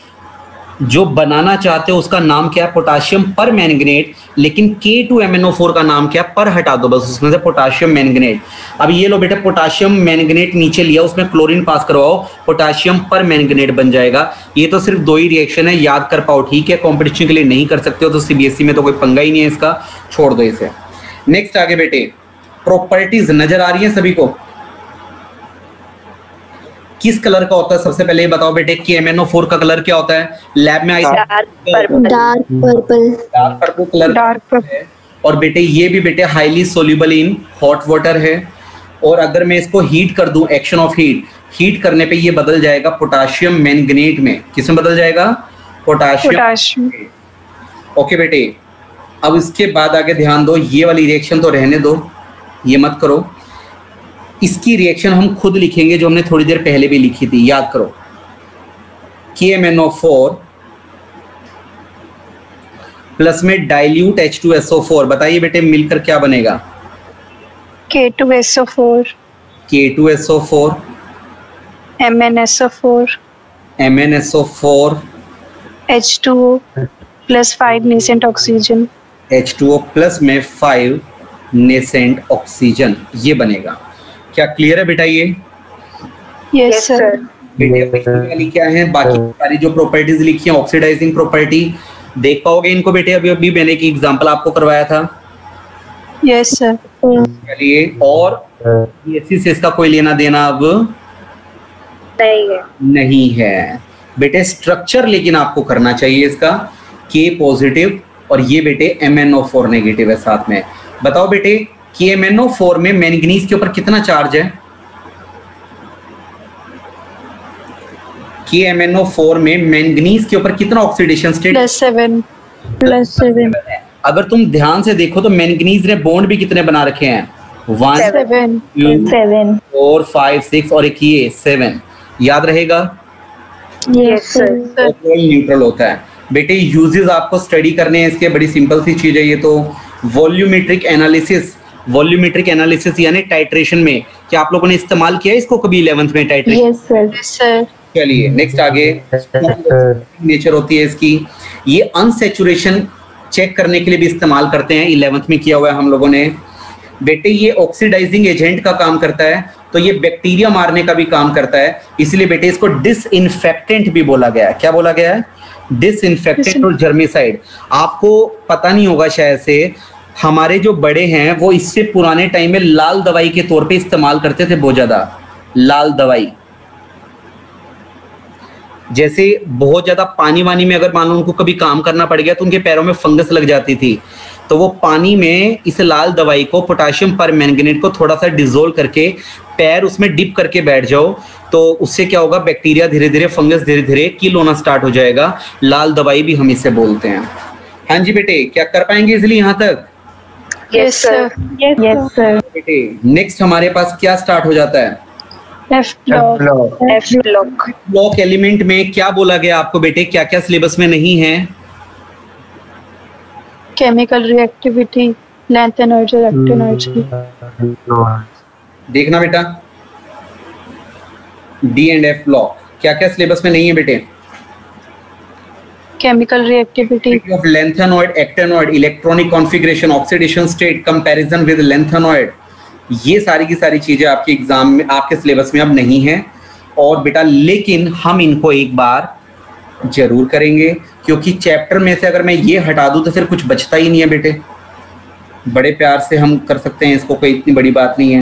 जो बनाना चाहते हो उसका नाम क्या है? पोटाशियम पर मैंगनेट। लेकिन K2MnO4 का नाम क्या? पर हटा दो बस उसमें से, पोटाशियम मैंगनेट। अब ये लो बेटा, पोटाशियम मैंगनेट नीचे लिया, उसमें क्लोरीन पास करवाओ, पोटाशियम पर मैंगनेट बन जाएगा। ये तो सिर्फ 2 ही रिएक्शन है, याद कर पाओ, ठीक है? कॉम्पिटिशन के लिए नहीं कर सकते हो तो CBSE में तो कोई पंगा ही नहीं है इसका, छोड़ दो इसे। नेक्स्ट आगे बेटे, प्रॉपर्टीज नजर आ रही है सभी को? किस कलर का होता है सबसे पहले ये बताओ बेटे? KMnO4 का कलर क्या होता है? लैब में आई थी dark purple. Dark purple colour. Dark purple. और बेटे ये भी बेटे highly soluble in hot water है। और अगर मैं इसको हीट कर दूं, एक्शन ऑफ हीट करने पे ये बदल जाएगा पोटाशियम मैंगनेट में। किस में बदल जाएगा? पोटाशियम। ओके बेटे, अब इसके बाद आगे ध्यान दो, ये वाली रिएक्शन तो रहने दो, ये मत करो। इसकी रिएक्शन हम खुद लिखेंगे जो हमने थोड़ी देर पहले भी लिखी थी, याद करो। KMnO4 प्लस में डाइल्यूट H2SO4, बताइए बेटे मिलकर क्या बनेगा? K2SO4 K2SO4 MnSO4 MnSO4 H2O plus 5 nascent oxygen H2O plus में 5 नेसेंट ऑक्सीजन, ये बनेगा। क्या क्लियर है बेटा? ये yes sir बेटे वाली क्या है, बाकी सारी जो प्रॉपर्टीज लिखी हैं ऑक्सीडाइजिंग प्रॉपर्टी देख पाओगे इनको बेटे? अभी अभी मैंने एक एग्जांपल आपको करवाया था। yes sir चलिए, और इसी से इसका कोई लेना देना अब नहीं है बेटे। स्ट्रक्चर लेकिन आपको करना चाहिए इसका, K पॉजिटिव और ये बेटे MnO4 नेगेटिव है साथ में। बताओ बेटे KMnO4 में मैंगनीज के ऊपर कितना चार्ज है? KMnO4 में मैंगनीज के ऊपर कितना ऑक्सीडेशन स्टेट? +7 अगर तुम ध्यान से देखो तो मैंगनीज ने बॉन्ड भी कितने बना रखे हैं? 1 2 4 5 6 और एक ये 7। याद रहेगा? yes sir न्यूट्रल होता है बेटे। यूजेस आपको स्टडी करने हैं इसके, बड़ी सिंपल सी चीज है ये तो। वॉल्यूमेट्रिक एनालिसिस यानी टाइट्रेशन में क्या आप लोगों ने इस्तेमाल किया है इसको कभी 11th में? टाइट्रेशन yes sir चलिए नेक्स्ट आगे। नेचर होती है इसकी, ये अनसैचुरेशन चेक करने के लिए भी इस्तेमाल करते हैं, 11th में किया हुआ है हम लोगों ने बेटे। ये ऑक्सीडाइजिंग एजेंट का काम करता है, तो ये बैक्टीरिया मारने का भी काम करता है, इसलिए बेटे इसको डिसइंफेक्टेंट भी बोला गया है। क्या बोला गया है? डिसइंफेक्टेंट और जर्मिसाइड। आपको पता नहीं होगा शायद से, हमारे जो बड़े हैं वो इससे पुराने टाइम में लाल दवाई के तौर पे इस्तेमाल करते थे बहुत ज्यादा। लाल दवाई जैसे बहुत ज्यादा पानी वानी में अगर मान लो उनको कभी काम करना पड़ गया तो उनके पैरों में फंगस लग जाती थी, तो वो पानी में इस लाल दवाई को, पोटाशियम परमैंगनेट को थोड़ा सा डिसोल्व करके पैर उसमें डिप करके बैठ जाओ, तो उससे क्या होगा, बैक्टीरिया धीरे धीरे, फंगस धीरे धीरे किल होना स्टार्ट हो जाएगा। लाल दवाई भी हम इसे बोलते हैं। हाँ जी बेटे, क्या कर पाएंगे इसलिए यहाँ तक? yes sir बेटे नेक्स्ट हमारे पास क्या स्टार्ट हो जाता है? F block ब्लॉक एलिमेंट में क्या बोला गया आपको बेटे? क्या क्या सिलेबस में नहीं है? chemical reactivity length energy reactive energy देखना बेटा, डी एंड एफ ब्लॉक क्या क्या सिलेबस में नहीं है बेटे? chemical reactivity of lanthanide, actinoid, electronic configuration, oxidation state, comparison with lanthanide, ये सारी की सारी चीजें आपके एग्जाम में, आपके सिलेबस में अब नहीं है। और बेटा लेकिन हम इनको एक बार जरूर करेंगे, क्योंकि चैप्टर में से अगर मैं ये हटा दूं तो फिर कुछ बचता ही नहीं है बेटे। बड़े प्यार से हम कर सकते हैं इसको, कोई इतनी बड़ी बात नहीं है।